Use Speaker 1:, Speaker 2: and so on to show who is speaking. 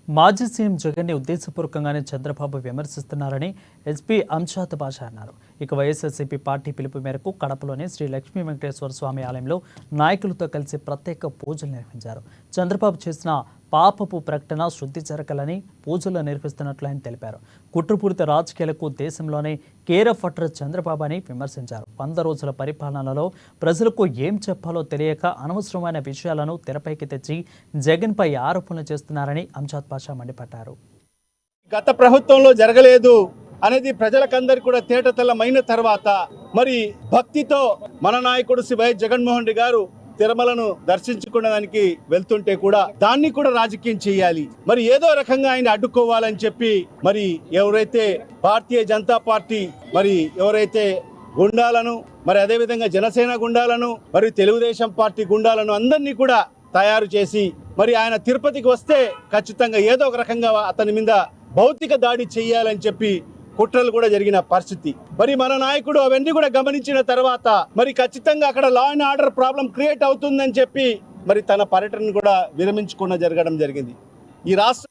Speaker 1: మాజీ సీఎం జగన్ ని ఉద్దేశపూర్వకంగానే చంద్రబాబు విమర్శిస్తున్నారని ఎస్పీ అంజాద్ బాషా అన్నారు. ఇక వైఎస్ఆర్సీపీ పార్టీ పిలుపు మేరకు కడపలోని శ్రీ లక్ష్మీ వెంకటేశ్వర స్వామి ఆలయంలో నాయకులతో కలిసి ప్రత్యేక పూజలు నిర్వహించారు. చంద్రబాబు చేసిన పాపపు ప్రకటన శుద్ధి జరగాలని పూజలు నిర్వహిస్తున్నట్లు ఆయన తెలిపారు. కుట్రపూరిత రాజకీయాలకు దేశంలోనే కేర్ ఆఫ్ అటర్ చంద్రబాబు అని విమర్శించారు. 100 రోజుల పరిపాలనలో ప్రజలకు ఏం చెప్పాలో తెలియక అనవసరమైన విషయాలను తెరపైకి తెచ్చి జగన్పై ఆరోపణలు చేస్తున్నారని అంజాద్ బాషా మండిపడ్డారు.
Speaker 2: గత ప్రభుత్వంలో జరగలేదు అనేది ప్రజలకందరికీ కూడా తేటతెల్లమైన తర్వాత మరి భక్తితో మన నాయకుడు శ్రీ వైఎస్ జగన్మోహన్ రెడ్డి గారు తిరుమలను దర్శించుకునేదానికి వెళ్తుంటే కూడా దాన్ని కూడా రాజకీయం చేయాలి, మరి ఏదో రకంగా ఆయన అడ్డుకోవాలని చెప్పి మరి ఎవరైతే భారతీయ జనతా పార్టీ మరి ఎవరైతే గుండాలను మరి అదేవిధంగా జనసేన గుండాలను మరి తెలుగుదేశం పార్టీ గుండాలను అందరినీ కూడా తయారు చేసి మరి ఆయన తిరుపతికి వస్తే ఖచ్చితంగా ఏదో ఒక రకంగా అతని మీద భౌతిక దాడి చేయాలని చెప్పి కుట్రలు కూడా జరిగిన పరిస్థితి. మరి మన నాయకుడు అవన్నీ కూడా గమనించిన తర్వాత మరి ఖచ్చితంగా అక్కడ law and order problem create అవుతుందని చెప్పి మరి తన పర్యటన కూడా విరమించుకున్న జరగడం జరిగింది. ఈ రాష్ట్ర